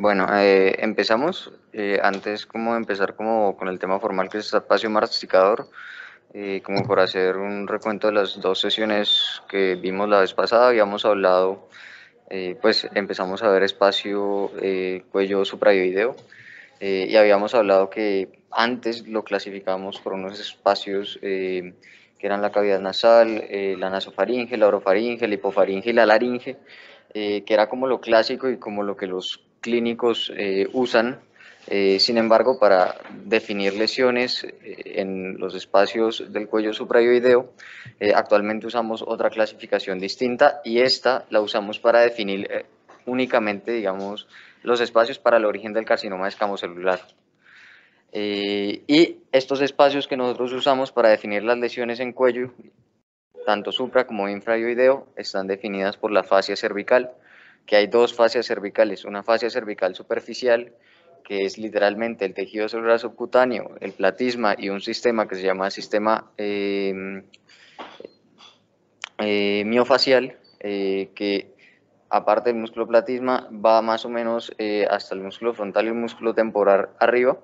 Bueno, empezamos. Antes como de empezar como con el tema formal que es espacio masticador, como por hacer un recuento de las dos sesiones que vimos la vez pasada, habíamos hablado, pues empezamos a ver espacio cuello suprayoideo, y habíamos hablado que antes lo clasificábamos por unos espacios que eran la cavidad nasal, la nasofaringe, la orofaringe, la hipofaringe y la laringe, que era como lo clásico y como lo que los clínicos usan. Sin embargo, para definir lesiones en los espacios del cuello suprayoideo, actualmente usamos otra clasificación distinta y esta la usamos para definir únicamente, digamos, los espacios para el origen del carcinoma escamocelular. Y estos espacios que nosotros usamos para definir las lesiones en cuello, tanto supra como infrayoideo, están definidas por la fascia cervical, que hay dos fascias cervicales, una fascia cervical superficial, que es literalmente el tejido celular subcutáneo, el platisma y un sistema que se llama sistema miofacial, que aparte del músculo platisma va más o menos hasta el músculo frontal y el músculo temporal arriba,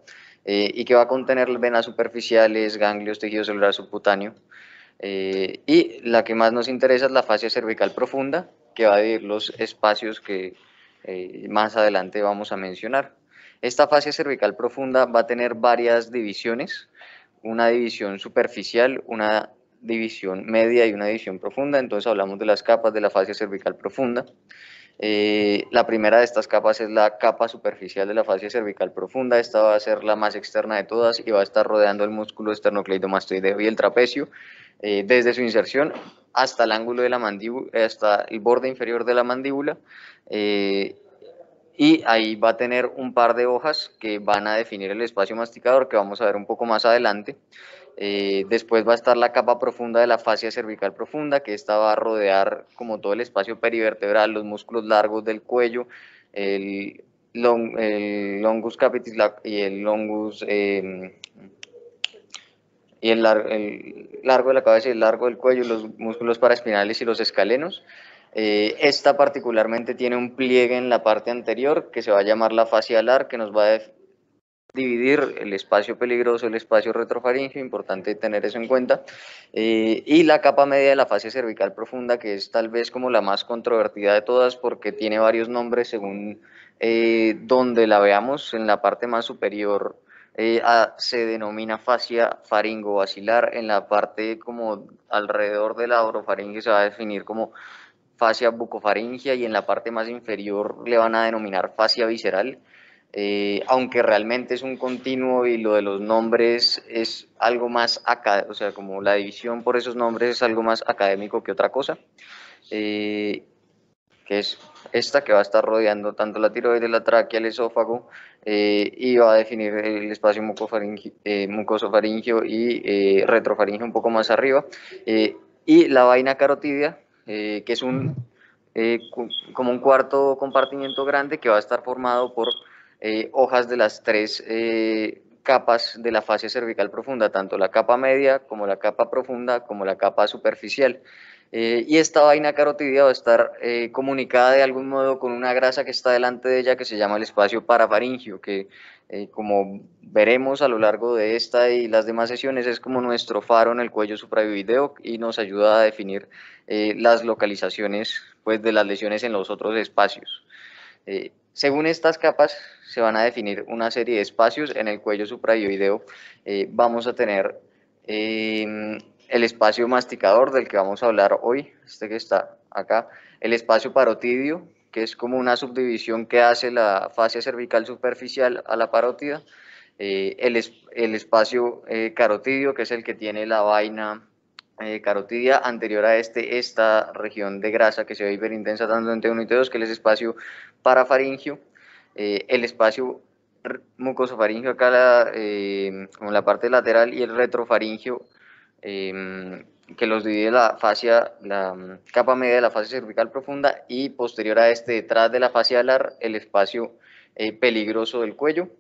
y que va a contener venas superficiales, ganglios, tejido celular subcutáneo. Y la que más nos interesa es la fascia cervical profunda, que va a dividir los espacios que más adelante vamos a mencionar. Esta fascia cervical profunda va a tener varias divisiones, una división superficial, una división media y una división profunda. Entonces hablamos de las capas de la fascia cervical profunda. La primera de estas capas es la capa superficial de la fascia cervical profunda. Esta va a ser la más externa de todas y va a estar rodeando el músculo esternocleidomastoideo y el trapecio, desde su inserción hasta el ángulo de la mandíbula, hasta el borde inferior de la mandíbula, y ahí va a tener un par de hojas que van a definir el espacio masticador, que vamos a ver un poco más adelante. Después va a estar la capa profunda de la fascia cervical profunda, que esta va a rodear como todo el espacio perivertebral, los músculos largos del cuello, el longus capitis y el longus y el largo de la cabeza y el largo del cuello, los músculos paraespinales y los escalenos. Esta particularmente tiene un pliegue en la parte anterior que se va a llamar la fascia alar, que nos va a dividir el espacio peligroso, el espacio retrofaringeo, importante tener eso en cuenta, y la capa media de la fascia cervical profunda, que es tal vez como la más controvertida de todas porque tiene varios nombres según donde la veamos. En la parte más superior se denomina fascia faringovacilar, en la parte como alrededor de la orofaringe se va a definir como fascia bucofaringea y en la parte más inferior le van a denominar fascia visceral. Aunque realmente es un continuo y lo de los nombres es algo más académico, o sea, como la división por esos nombres es algo más académico que otra cosa, que es esta que va a estar rodeando tanto la tiroides, la tráquea, el esófago, y va a definir el espacio mucosofaringeo y retrofaringeo un poco más arriba, y la vaina carotidia, que es como un cuarto compartimiento grande que va a estar formado por hojas de las tres capas de la fascia cervical profunda, tanto la capa media como la capa profunda como la capa superficial. Y esta vaina carotidia va a estar comunicada de algún modo con una grasa que está delante de ella que se llama el espacio parafaringio, que como veremos a lo largo de esta y las demás sesiones es como nuestro faro en el cuello suprayoideo y nos ayuda a definir las localizaciones, pues, de las lesiones en los otros espacios. Según estas capas se van a definir una serie de espacios en el cuello suprayoideo. Vamos a tener el espacio masticador del que vamos a hablar hoy, este que está acá, el espacio parotidio, que es como una subdivisión que hace la fascia cervical superficial a la parótida, el espacio carotidio, que es el que tiene la vaina carotidia anterior a esta región de grasa que se ve hiperintensa tanto en T1 y T2, que es el espacio parafaringio, el espacio mucosofaringio acá como la parte lateral y el retrofaringio, que los divide la fascia, la capa media de la fascia cervical profunda y posterior a este, detrás de la fascia alar, el espacio peligroso del cuello.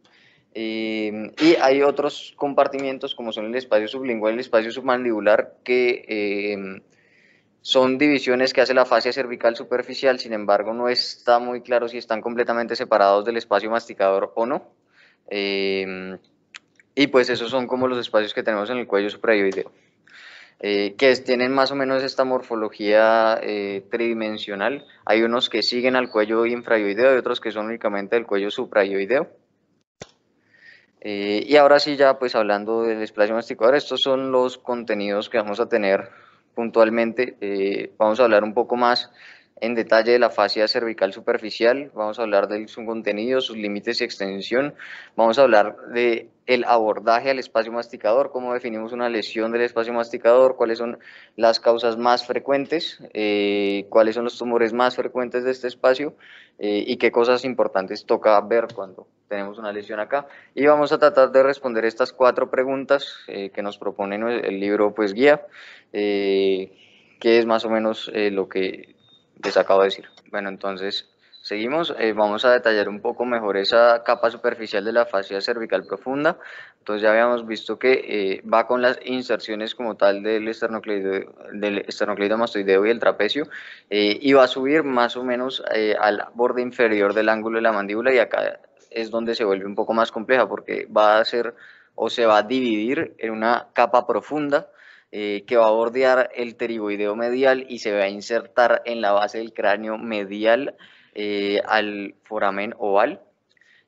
Y hay otros compartimientos como son el espacio sublingual y el espacio submandibular Son divisiones que hace la fascia cervical superficial, sin embargo no está muy claro si están completamente separados del espacio masticador o no. Y pues esos son como los espacios que tenemos en el cuello suprayoideo, tienen más o menos esta morfología tridimensional. Hay unos que siguen al cuello infrayoideo y otros que son únicamente del cuello suprayoideo. Y ahora sí, ya pues hablando del espacio masticador, estos son los contenidos que vamos a tener puntualmente. Vamos a hablar un poco más en detalle de la fascia cervical superficial, vamos a hablar de su contenido, sus límites y extensión, vamos a hablar de el abordaje al espacio masticador, cómo definimos una lesión del espacio masticador, cuáles son las causas más frecuentes, cuáles son los tumores más frecuentes de este espacio y qué cosas importantes toca ver cuando tenemos una lesión acá. Y vamos a tratar de responder estas 4 preguntas que nos propone el libro pues guía, que es más o menos lo que les acabo de decir. Bueno, entonces seguimos, vamos a detallar un poco mejor esa capa superficial de la fascia cervical profunda. Entonces ya habíamos visto que va con las inserciones como tal del esternocleido mastoideo y el trapecio, y va a subir más o menos al borde inferior del ángulo de la mandíbula, y acá es donde se vuelve un poco más compleja porque va a ser o se va a dividir en una capa profunda que va a bordear el pterigoideo medial y se va a insertar en la base del cráneo medial al foramen oval,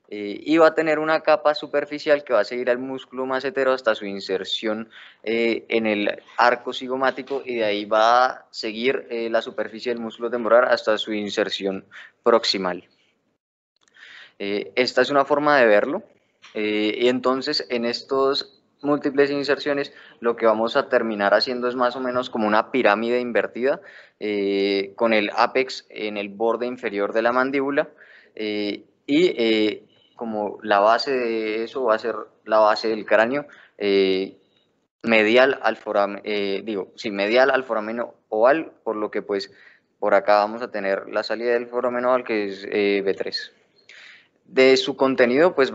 y va a tener una capa superficial que va a seguir al músculo macetero hasta su inserción en el arco cigomático, y de ahí va a seguir la superficie del músculo temporal hasta su inserción proximal. Esta es una forma de verlo, y entonces en estos múltiples inserciones lo que vamos a terminar haciendo es más o menos como una pirámide invertida, con el ápex en el borde inferior de la mandíbula, y como la base de eso va a ser la base del cráneo, medial al foramen, medial al foramen oval, por lo que pues por acá vamos a tener la salida del foramen oval, que es B3. De su contenido, pues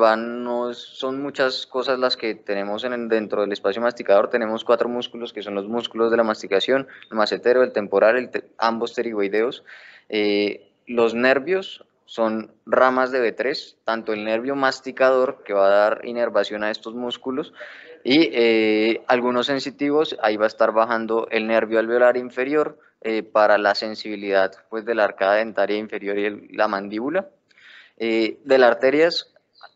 son muchas cosas las que tenemos dentro del espacio masticador. Tenemos 4 músculos que son los músculos de la masticación, el macetero, el temporal, ambos pterigoideos. Los nervios son ramas de B3, tanto el nervio masticador, que va a dar inervación a estos músculos, y algunos sensitivos. Ahí va a estar bajando el nervio alveolar inferior para la sensibilidad pues, de la arcada dentaria inferior y la mandíbula. De las arterias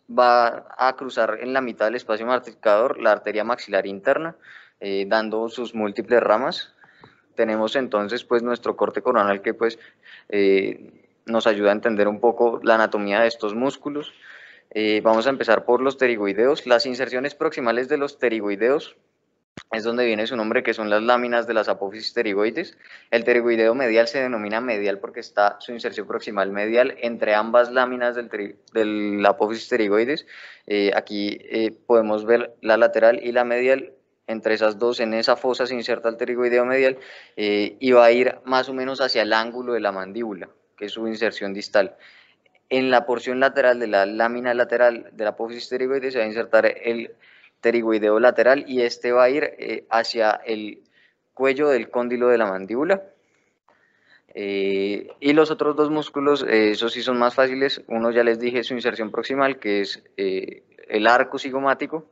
va a cruzar en la mitad del espacio masticador la arteria maxilar interna, dando sus múltiples ramas. Tenemos entonces pues nuestro corte coronal, que pues nos ayuda a entender un poco la anatomía de estos músculos. Vamos a empezar por los pterigoideos. Las inserciones proximales de los pterigoideos es donde viene su nombre, que son las láminas de las apófisis pterigoides. El pterigoideo medial se denomina medial porque está su inserción proximal medial entre ambas láminas del apófisis pterigoides. Aquí podemos ver la lateral y la medial. Entre esas dos, en esa fosa se inserta el pterigoideo medial, y va a ir más o menos hacia el ángulo de la mandíbula, que es su inserción distal. En la porción lateral de la lámina lateral de la apófisis pterigoides se va a insertar el pterigoideo lateral, y este va a ir hacia el cuello del cóndilo de la mandíbula. Y los otros 2 músculos, esos sí son más fáciles. Uno ya les dije su inserción proximal, que es el arco cigomático,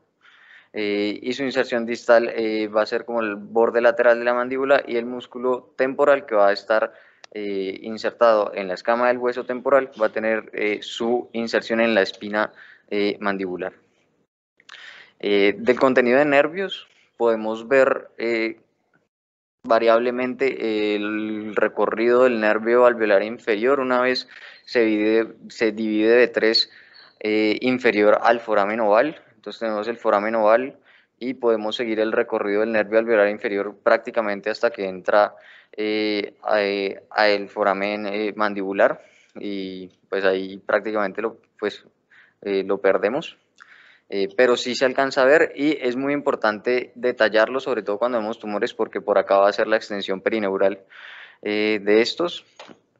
y su inserción distal va a ser como el borde lateral de la mandíbula, y el músculo temporal, que va a estar insertado en la escama del hueso temporal, va a tener su inserción en la espina mandibular. Del contenido de nervios podemos ver variablemente el recorrido del nervio alveolar inferior. Una vez se divide de 3 inferior al foramen oval. Entonces tenemos el foramen oval y podemos seguir el recorrido del nervio alveolar inferior prácticamente hasta que entra a el foramen mandibular, y pues ahí prácticamente lo perdemos. Pero sí se alcanza a ver, y es muy importante detallarlo, sobre todo cuando vemos tumores, porque por acá va a ser la extensión perineural de estos.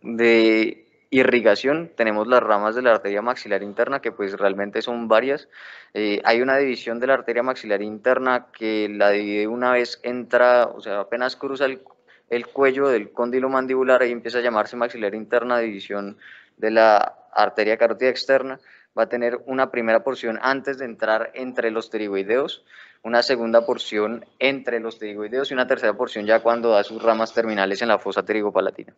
De irrigación tenemos las ramas de la arteria maxilar interna, que pues realmente son varias. Hay una división de la arteria maxilar interna que la divide una vez entra, o sea, apenas cruza el cuello del cóndilo mandibular, ahí empieza a llamarse maxilar interna, división de la arteria carótida externa, va a tener una primera porción antes de entrar entre los pterigoideos, una segunda porción entre los pterigoideos y una tercera porción ya cuando da sus ramas terminales en la fosa pterigopalatina.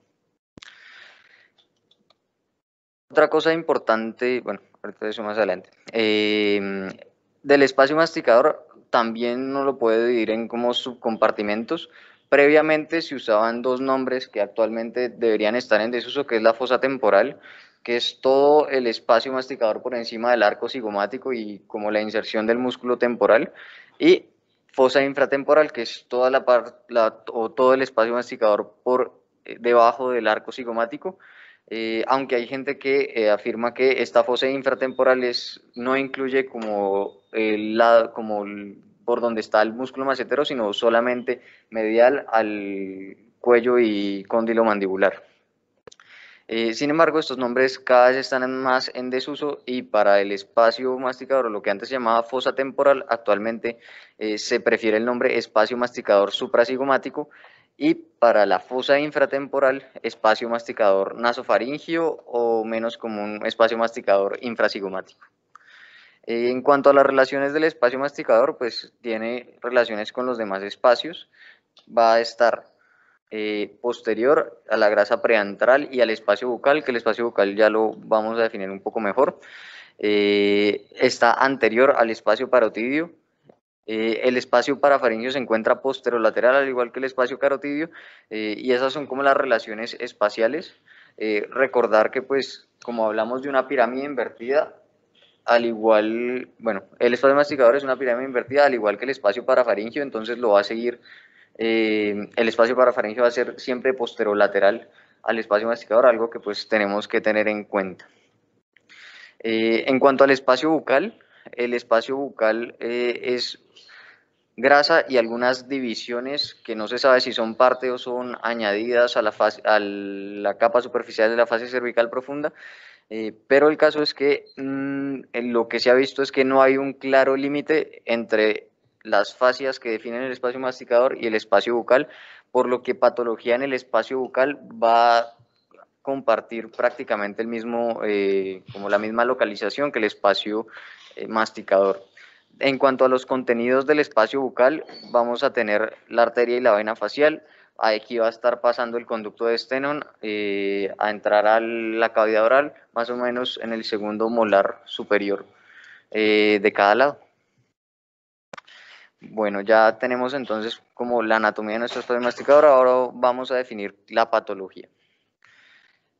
Otra cosa importante, bueno, ahorita eso más adelante, del espacio masticador también uno lo puede dividir en como subcompartimentos. Previamente se usaban dos nombres que actualmente deberían estar en desuso, que es la fosa temporal, que es todo el espacio masticador por encima del arco cigomático y como la inserción del músculo temporal, y fosa infratemporal, que es toda o todo el espacio masticador por debajo del arco cigomático. Aunque hay gente que afirma que esta fosa infratemporal no incluye por donde está el músculo macetero, sino solamente medial al cuello y cóndilo mandibular. Sin embargo, estos nombres cada vez están más en desuso y para el espacio masticador, lo que antes se llamaba fosa temporal, actualmente se prefiere el nombre espacio masticador supracigomático, y para la fosa infratemporal, espacio masticador nasofaringio o menos común, espacio masticador infracigomático. En cuanto a las relaciones del espacio masticador, pues tiene relaciones con los demás espacios. Va a estar posterior a la grasa preantral y al espacio bucal, que el espacio bucal ya lo vamos a definir un poco mejor. Está anterior al espacio parotidio. El espacio parafaringio se encuentra posterolateral, al igual que el espacio carotidio, y esas son como las relaciones espaciales. Recordar que, pues, como hablamos de una pirámide invertida, al igual, bueno, el espacio masticador es una pirámide invertida, al igual que el espacio parafaringio, entonces lo va a seguir, el espacio parafaringio va a ser siempre posterolateral al espacio masticador, algo que pues tenemos que tener en cuenta. En cuanto al espacio bucal, el espacio bucal es grasa y algunas divisiones que no se sabe si son parte o son añadidas a la capa superficial de la fase cervical profunda, pero el caso es que lo que se ha visto es que no hay un claro límite entre las fascias que definen el espacio masticador y el espacio bucal, por lo que patología en el espacio bucal va a compartir prácticamente como la misma localización que el espacio masticador. En cuanto a los contenidos del espacio bucal, vamos a tener la arteria y la vena facial. Aquí va a estar pasando el conducto de Stenón a entrar a la cavidad oral, más o menos en el segundo molar superior de cada lado. Bueno, ya tenemos entonces como la anatomía de nuestro espacio masticador. Ahora vamos a definir la patología.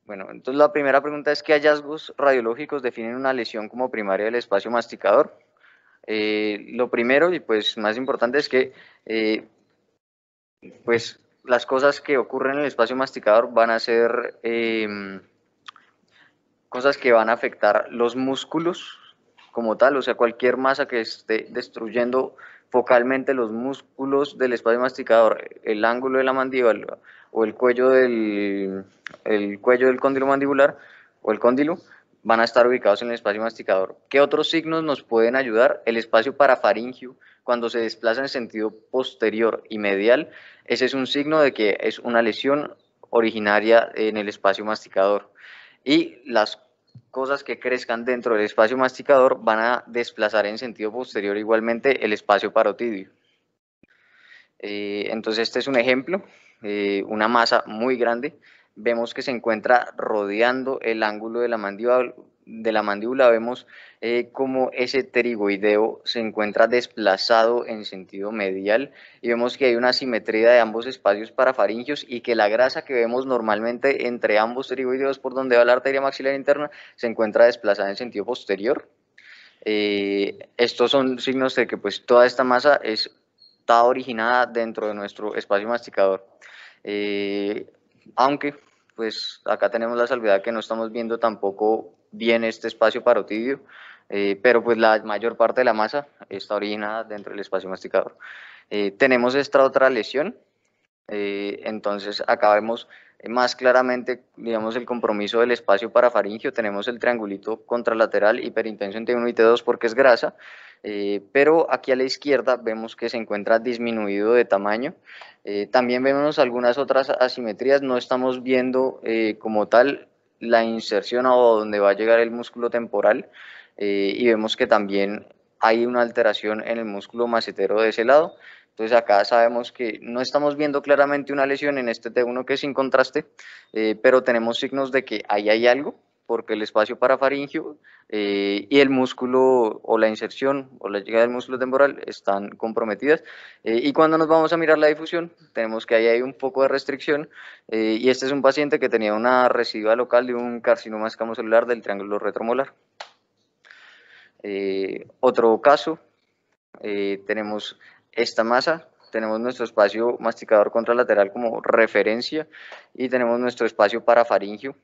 Bueno, entonces la primera pregunta es: ¿qué hallazgos radiológicos definen una lesión como primaria del espacio masticador? Lo primero y pues más importante es que pues las cosas que ocurren en el espacio masticador van a ser cosas que van a afectar los músculos como tal, o sea, cualquier masa que esté destruyendo focalmente los músculos del espacio masticador, el ángulo de la mandíbula o el cuello del cóndilo mandibular o el cóndilo, van a estar ubicados en el espacio masticador. ¿Qué otros signos nos pueden ayudar? El espacio parafaringio, cuando se desplaza en sentido posterior y medial, ese es un signo de que es una lesión originaria en el espacio masticador. Y las cosas que crezcan dentro del espacio masticador van a desplazar en sentido posterior igualmente el espacio parotidio. Entonces este es un ejemplo, una masa muy grande. Vemos que se encuentra rodeando el ángulo de la mandíbula, vemos como ese pterigoideo se encuentra desplazado en sentido medial y vemos que hay una simetría de ambos espacios parafaringios y que la grasa que vemos normalmente entre ambos pterigoideos por donde va la arteria maxilar interna se encuentra desplazada en sentido posterior. Estos son signos de que pues toda esta masa está originada dentro de nuestro espacio masticador. Aunque pues acá tenemos la salvedad que no estamos viendo tampoco bien este espacio parotidio, pero pues la mayor parte de la masa está originada dentro del espacio masticador. Tenemos esta otra lesión, entonces acá vemos más claramente, digamos, el compromiso del espacio parafaringio. Tenemos el triangulito contralateral hiperintenso en T1 y T2 porque es grasa. pero aquí a la izquierda vemos que se encuentra disminuido de tamaño. También vemos algunas otras asimetrías, no estamos viendo como tal la inserción a donde va a llegar el músculo temporal, y vemos que también hay una alteración en el músculo macetero de ese lado. Entonces acá sabemos que no estamos viendo claramente una lesión en este T1 que es sin contraste, pero tenemos signos de que ahí hay algo, porque el espacio parafaringio y el músculo o la inserción o la llegada del músculo temporal están comprometidas. Y cuando nos vamos a mirar la difusión, tenemos que ahí hay un poco de restricción, y este es un paciente que tenía una residual local de un carcinoma escamocelular del triángulo retromolar. Otro caso, tenemos esta masa, tenemos nuestro espacio masticador contralateral como referencia y tenemos nuestro espacio parafaringio.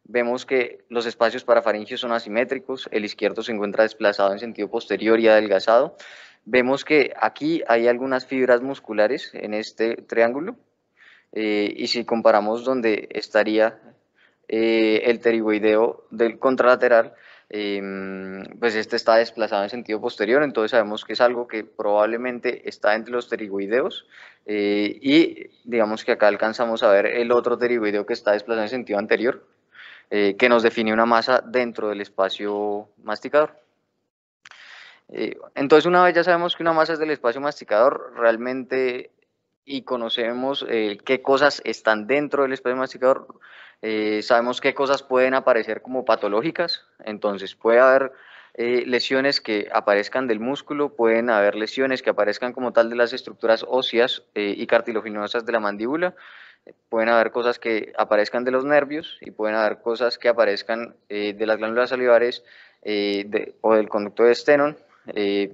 Vemos que los espacios parafaringios son asimétricos, el izquierdo se encuentra desplazado en sentido posterior y adelgazado. Vemos que aquí hay algunas fibras musculares en este triángulo, y si comparamos donde estaría el pterigoideo del contralateral, pues este está desplazado en sentido posterior, entonces sabemos que es algo que probablemente está entre los pterigoideos, y digamos que acá alcanzamos a ver el otro pterigoideo que está desplazado en sentido anterior, que nos define una masa dentro del espacio masticador. Entonces, una vez ya sabemos que una masa es del espacio masticador, realmente, y conocemos qué cosas están dentro del espacio masticador, sabemos qué cosas pueden aparecer como patológicas. Entonces, puede haber lesiones que aparezcan del músculo, pueden haber lesiones que aparezcan como tal de las estructuras óseas y cartilaginosas de la mandíbula, pueden haber cosas que aparezcan de los nervios y pueden haber cosas que aparezcan de las glándulas salivares o del conducto de Stenón,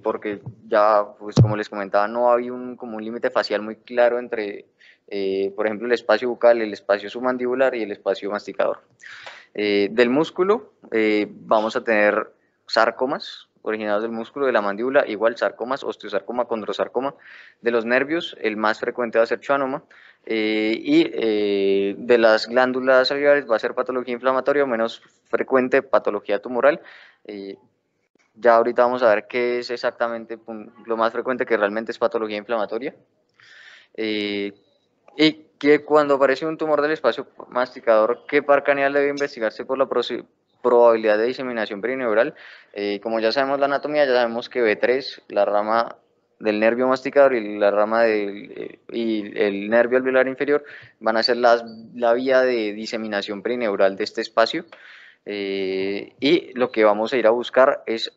porque ya, pues como les comentaba, no había como un límite facial muy claro entre, por ejemplo, el espacio bucal, el espacio submandibular y el espacio masticador. Del músculo vamos a tener sarcomas originados del músculo de la mandíbula, igual sarcomas, osteosarcoma, condrosarcoma. De los nervios, el más frecuente va a ser schwannoma, y de las glándulas salivares va a ser patología inflamatoria o menos frecuente patología tumoral. Ya ahorita vamos a ver qué es exactamente lo más frecuente, que realmente es patología inflamatoria. Y que cuando aparece un tumor del espacio masticador, ¿qué par craneal debe investigarse por la probabilidad de diseminación perineural? Como ya sabemos la anatomía, ya sabemos que B3, la rama del nervio masticador y la rama y el nervio alveolar inferior van a ser la vía de diseminación perineural de este espacio, y lo que vamos a ir a buscar es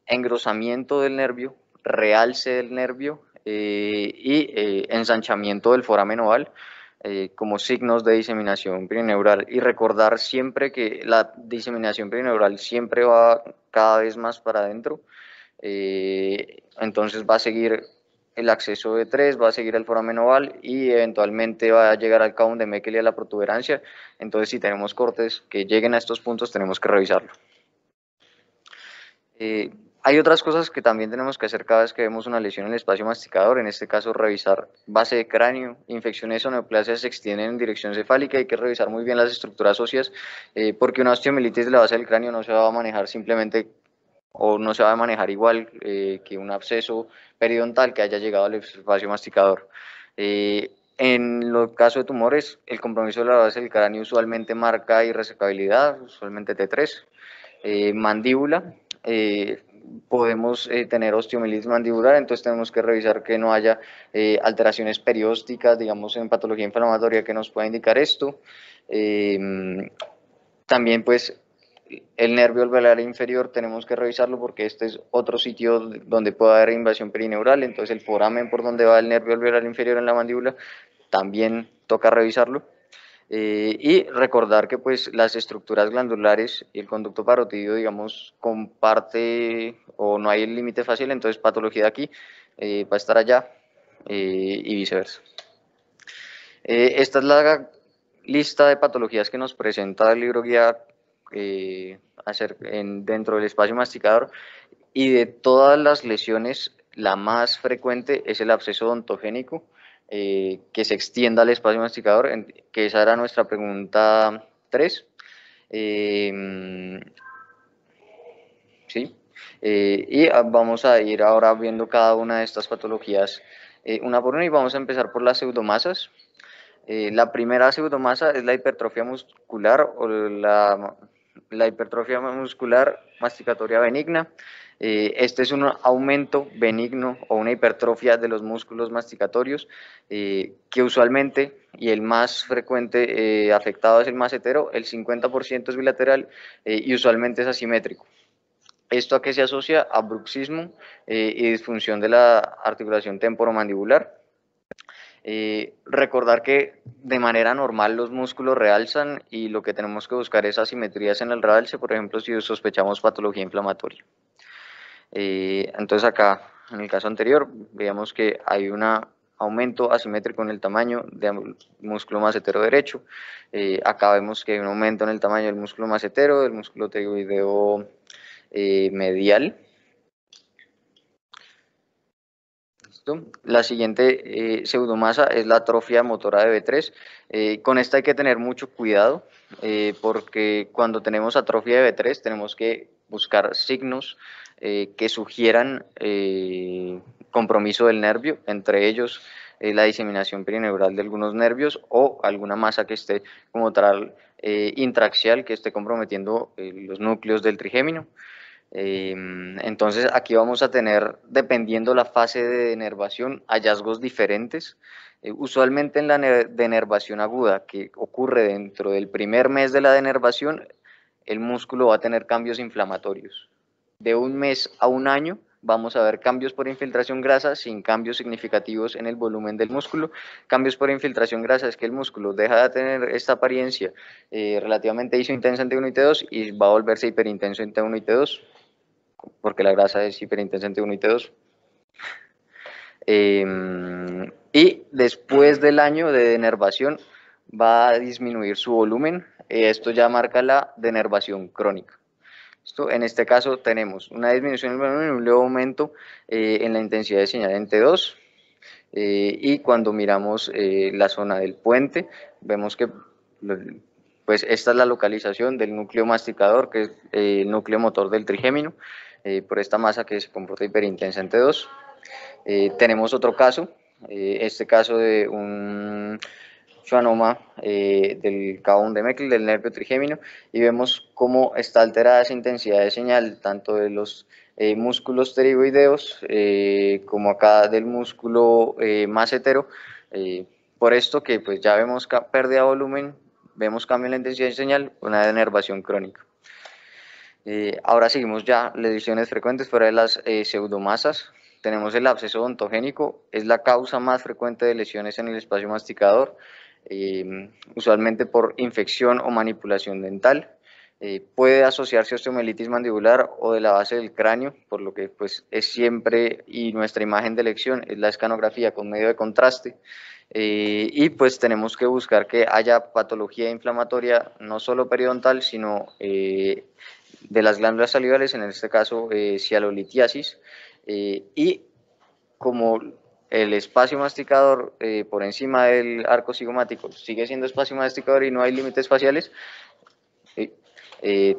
engrosamiento del nervio, realce del nervio, y ensanchamiento del foramen oval como signos de diseminación perineural. Y recordar siempre que la diseminación perineural siempre va cada vez más para adentro, entonces va a seguir el acceso de 3, va a seguir el foramen oval y eventualmente va a llegar al Kaun de Meckel y a la protuberancia. Entonces, si tenemos cortes que lleguen a estos puntos, tenemos que revisarlo. Hay otras cosas que también tenemos que hacer cada vez que vemos una lesión en el espacio masticador, en este caso revisar base de cráneo, infecciones o neoplasias se extienden en dirección cefálica, hay que revisar muy bien las estructuras óseas, porque una osteomielitis de la base del cráneo no se va a manejar simplemente o no se va a manejar igual que un absceso periodontal que haya llegado al espacio masticador. En el caso de tumores, el compromiso de la base del cráneo usualmente marca irresecabilidad, usualmente T3, mandíbula. Podemos tener osteomielitis mandibular, entonces tenemos que revisar que no haya alteraciones periósticas, digamos en patología inflamatoria que nos pueda indicar esto. También pues el nervio alveolar inferior tenemos que revisarlo porque este es otro sitio donde puede haber invasión perineural, entonces el foramen por donde va el nervio alveolar inferior en la mandíbula también toca revisarlo. Y recordar que pues las estructuras glandulares y el conducto parotidio, digamos, comparte o no hay el límite fácil, entonces patología de aquí va a estar allá, y viceversa. Esta es la lista de patologías que nos presenta el libro guía dentro del espacio masticador, y de todas las lesiones la más frecuente es el absceso odontogénico, que se extienda al espacio masticador, que esa era nuestra pregunta 3. ¿Sí? Vamos a ir ahora viendo cada una de estas patologías una por una y vamos a empezar por las pseudomasas. La primera pseudomasa es la hipertrofia muscular o la hipertrofia muscular masticatoria benigna. Este es un aumento benigno o una hipertrofia de los músculos masticatorios que usualmente, y el más frecuente afectado es el macetero, el 50% es bilateral y usualmente es asimétrico. ¿Esto a qué se asocia? A bruxismo y disfunción de la articulación temporomandibular. Recordar que de manera normal los músculos realzan y lo que tenemos que buscar es asimetrías en el realce, por ejemplo, si sospechamos patología inflamatoria. Entonces acá, en el caso anterior, veíamos que hay un aumento asimétrico en el tamaño del músculo macetero derecho. Acá vemos que hay un aumento en el tamaño del músculo macetero, del músculo pterygoideo medial. La siguiente pseudomasa es la atrofia motora de B3. Con esta hay que tener mucho cuidado porque cuando tenemos atrofia de B3 tenemos que buscar signos que sugieran compromiso del nervio, entre ellos la diseminación perineural de algunos nervios o alguna masa que esté como tal intraaxial, que esté comprometiendo los núcleos del trigémino. Entonces aquí vamos a tener, dependiendo la fase de denervación, hallazgos diferentes. Usualmente en la denervación aguda, que ocurre dentro del primer mes de la denervación, el músculo va a tener cambios inflamatorios. De un mes a un año vamos a ver cambios por infiltración grasa sin cambios significativos en el volumen del músculo. Cambios por infiltración grasa es que el músculo deja de tener esta apariencia relativamente isointensa en T1 y T2 y va a volverse hiperintenso en T1 y T2 porque la grasa es hiperintensa en T1 y T2. Y después del año de denervación va a disminuir su volumen. Esto ya marca la denervación crónica. En este caso tenemos una disminución del volumen y un leve aumento en la intensidad de señal en T2. Y cuando miramos la zona del puente, vemos que pues esta es la localización del núcleo masticador, que es el núcleo motor del trigémino, por esta masa que se comporta hiperintensa en T2. Tenemos otro caso, este caso de un schwannoma del Cabo de Meckel, del nervio trigémino, y vemos cómo está alterada esa intensidad de señal, tanto de los músculos pterigoideos como acá del músculo macetero. Por esto que pues ya vemos pérdida de volumen, vemos cambio en la intensidad de señal, una denervación crónica. Ahora seguimos ya lesiones frecuentes fuera de las pseudomasas. Tenemos el absceso odontogénico, es la causa más frecuente de lesiones en el espacio masticador, usualmente por infección o manipulación dental. Puede asociarse a osteomelitis mandibular o de la base del cráneo, por lo que pues es siempre, y nuestra imagen de elección es la escanografía con medio de contraste. Y pues tenemos que buscar que haya patología inflamatoria no solo periodontal, sino de las glándulas salivales, en este caso cialolitiasis, y como el espacio masticador por encima del arco cigomático sigue siendo espacio masticador y no hay límites espaciales,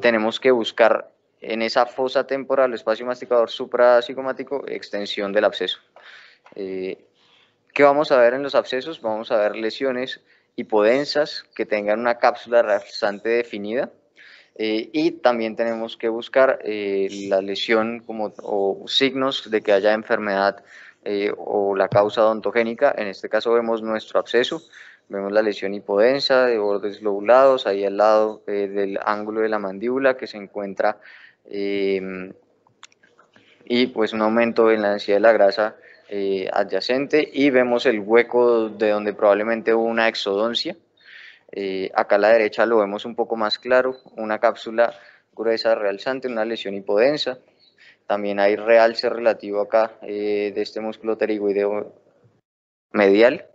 tenemos que buscar en esa fosa temporal, espacio masticador supracigomático, extensión del absceso. ¿Qué vamos a ver en los abscesos? Vamos a ver lesiones hipodensas que tengan una cápsula rasante definida. Y también tenemos que buscar la lesión o signos de que haya enfermedad o la causa odontogénica. En este caso vemos nuestro absceso, vemos la lesión hipodensa de bordes lobulados, ahí al lado del ángulo de la mandíbula que se encuentra y pues un aumento en la densidad de la grasa adyacente, y vemos el hueco de donde probablemente hubo una exodoncia. Acá a la derecha lo vemos un poco más claro, una cápsula gruesa realzante, una lesión hipodensa. También hay realce relativo acá de este músculo pterigoideo medial,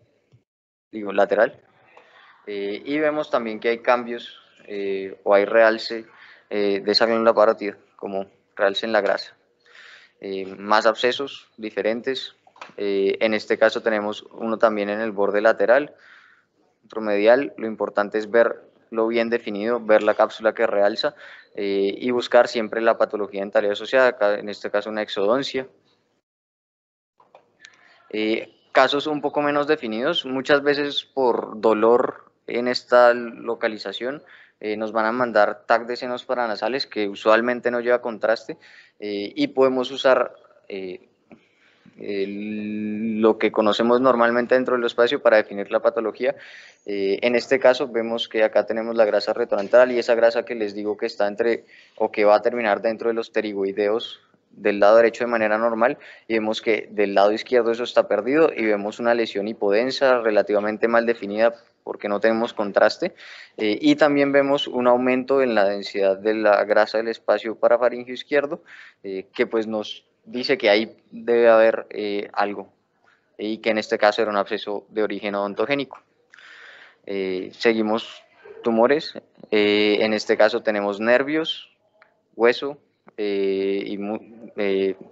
digo lateral. Y vemos también que hay cambios o hay realce de esa glándula parótida, como realce en la grasa. Más abscesos diferentes. En este caso tenemos uno también en el borde lateral, otro medial. Lo importante es ver verlo bien definido, ver la cápsula que realza y buscar siempre la patología dentaria asociada, en este caso una exodoncia. Casos un poco menos definidos, muchas veces por dolor en esta localización, nos van a mandar TAC de senos paranasales que usualmente no lleva contraste y podemos usar lo que conocemos normalmente dentro del espacio para definir la patología. En este caso vemos que acá tenemos la grasa retroantral y esa grasa que les digo que está entre o que va a terminar dentro de los pterigoideos del lado derecho de manera normal, y vemos que del lado izquierdo eso está perdido y vemos una lesión hipodensa relativamente mal definida porque no tenemos contraste, y también vemos un aumento en la densidad de la grasa del espacio parafaringeo izquierdo, que pues nos dice que ahí debe haber algo, y que en este caso era un absceso de origen odontogénico. Seguimos tumores, en este caso tenemos nervios, hueso,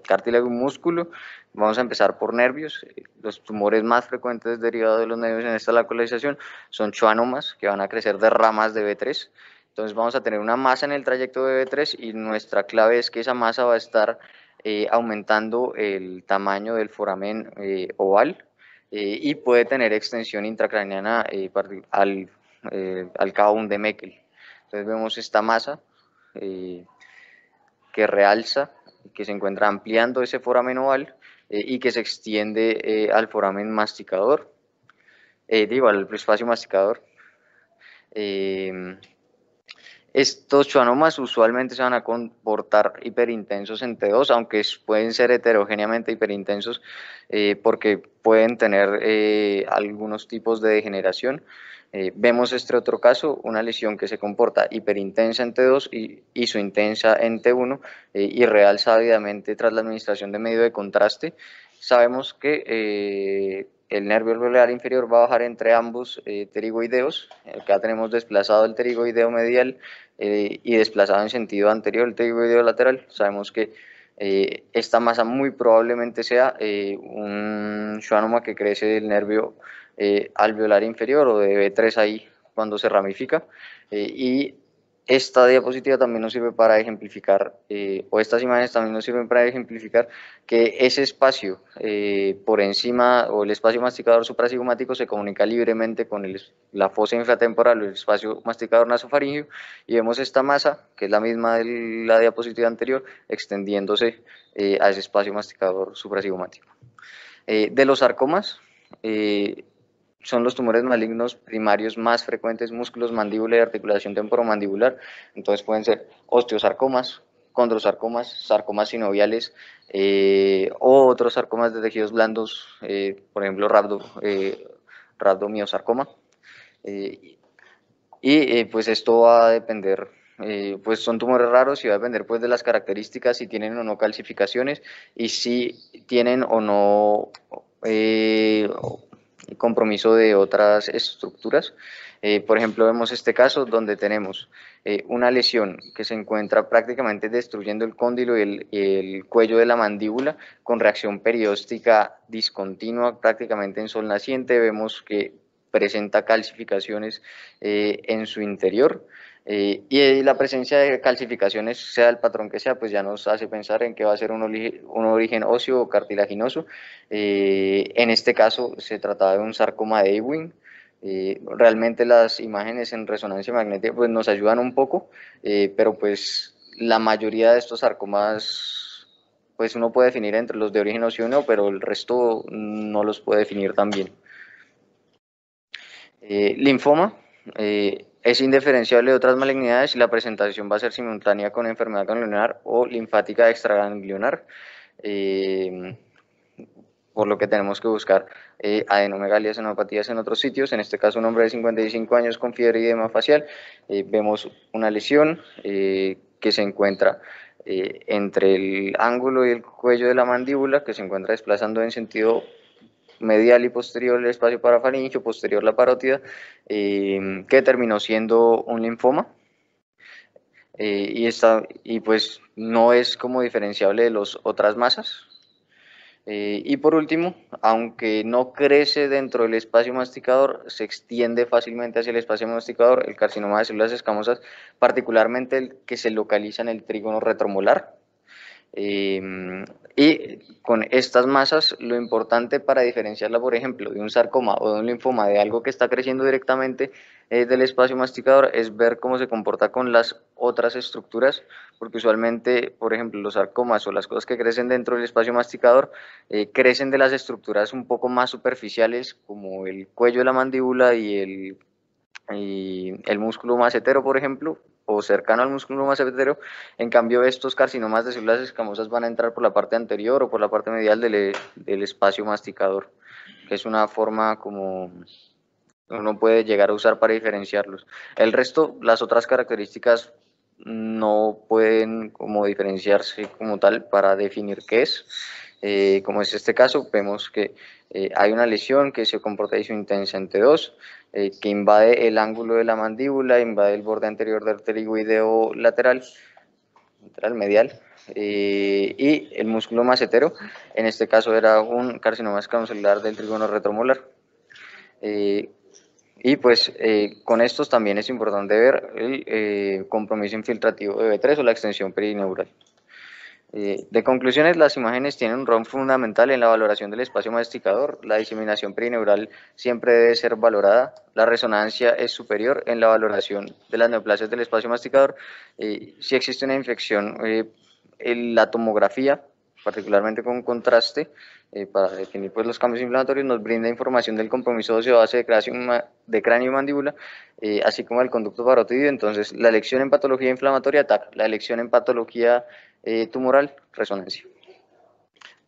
cartílago y músculo. Vamos a empezar por nervios. Los tumores más frecuentes derivados de los nervios en esta localización son schwannomas, que van a crecer de ramas de B3. Entonces vamos a tener una masa en el trayecto de B3 y nuestra clave es que esa masa va a estar aumentando el tamaño del foramen oval y puede tener extensión intracraneana al cabo de Meckel. Entonces vemos esta masa que realza, que se encuentra ampliando ese foramen oval y que se extiende al foramen masticador, al espacio masticador. Estos schwannomas usualmente se van a comportar hiperintensos en T2, aunque pueden ser heterogéneamente hiperintensos porque pueden tener algunos tipos de degeneración. Vemos este otro caso, una lesión que se comporta hiperintensa en T2 y isointensa en T1 y realza debidamente tras la administración de medio de contraste. Sabemos que el nervio alveolar inferior va a bajar entre ambos pterigoideos. Acá tenemos desplazado el pterigoideo medial y desplazado en sentido anterior el pterigoideo lateral. Sabemos que esta masa muy probablemente sea un schwannoma que crece del nervio alveolar inferior o de B3 ahí cuando se ramifica, y esta diapositiva también nos sirve para ejemplificar, o estas imágenes también nos sirven para ejemplificar que ese espacio por encima, o el espacio masticador suprasigmático, se comunica libremente con la fosa infratemporal o el espacio masticador nasofaríngeo, y vemos esta masa, que es la misma de la diapositiva anterior, extendiéndose a ese espacio masticador suprasigmático. De los sarcomas, son los tumores malignos primarios más frecuentes, músculos, mandíbula y articulación temporomandibular. Entonces pueden ser osteosarcomas, condrosarcomas, sarcomas sinoviales o otros sarcomas de tejidos blandos, por ejemplo rhabdomiosarcoma. Pues esto va a depender, pues son tumores raros y va a depender pues de las características, si tienen o no calcificaciones y si tienen o no compromiso de otras estructuras. Por ejemplo, vemos este caso donde tenemos una lesión que se encuentra prácticamente destruyendo el cóndilo y el cuello de la mandíbula con reacción perióstica discontinua prácticamente en sol naciente. Vemos que presenta calcificaciones en su interior. Y la presencia de calcificaciones, sea el patrón que sea, pues ya nos hace pensar en que va a ser un origen óseo o cartilaginoso. En este caso se trataba de un sarcoma de Ewing. Realmente las imágenes en resonancia magnética pues nos ayudan un poco, pero pues la mayoría de estos sarcomas pues uno puede definir entre los de origen óseo o no, pero el resto no los puede definir tan bien. Linfoma. Es indiferenciable de otras malignidades y la presentación va a ser simultánea con enfermedad ganglionar o linfática extraganglionar, por lo que tenemos que buscar adenomegalias, enopatías en otros sitios. En este caso, un hombre de 55 años con fiebre y edema facial. Vemos una lesión que se encuentra entre el ángulo y el cuello de la mandíbula, que se encuentra desplazando en sentido medial y posterior el espacio parafaringeo, posterior la parótida, que terminó siendo un linfoma, y pues no es como diferenciable de las otras masas. Y por último, aunque no crece dentro del espacio masticador, se extiende fácilmente hacia el espacio masticador el carcinoma de células escamosas, particularmente el que se localiza en el trígono retromolar. Y con estas masas, lo importante para diferenciarla, por ejemplo, de un sarcoma o de un linfoma, de algo que está creciendo directamente del espacio masticador, es ver cómo se comporta con las otras estructuras, porque usualmente, por ejemplo, los sarcomas o las cosas que crecen dentro del espacio masticador crecen de las estructuras un poco más superficiales, como el cuello de la mandíbula y el músculo macetero, por ejemplo, o cercano al músculo macetero. En cambio, estos carcinomas de células escamosas van a entrar por la parte anterior o por la parte medial del espacio masticador, que es una forma como uno puede llegar a usar para diferenciarlos. El resto, las otras características no pueden como diferenciarse como tal para definir qué es. Como es este caso, vemos que hay una lesión que se comporta de intensa en T2, que invade el ángulo de la mandíbula, invade el borde anterior del pterigoideo lateral medial, y el músculo macetero. En este caso era un carcinoma escamocelular del trígono retromolar. Eh, y pues con estos también es importante ver el compromiso infiltrativo de B3 o la extensión perineural. De conclusiones, las imágenes tienen un rol fundamental en la valoración del espacio masticador. La diseminación perineural siempre debe ser valorada. La resonancia es superior en la valoración de las neoplasias del espacio masticador. Si existe una infección, en la tomografía, particularmente con contraste, para definir pues, los cambios inflamatorios, nos brinda información del compromiso óseo base de cráneo y mandíbula, así como el conducto parótido. Entonces, la elección en patología inflamatoria, TAC; la elección en patología tumoral, resonancia.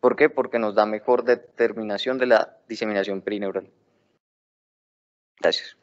¿Por qué? Porque nos da mejor determinación de la diseminación perineural. Gracias.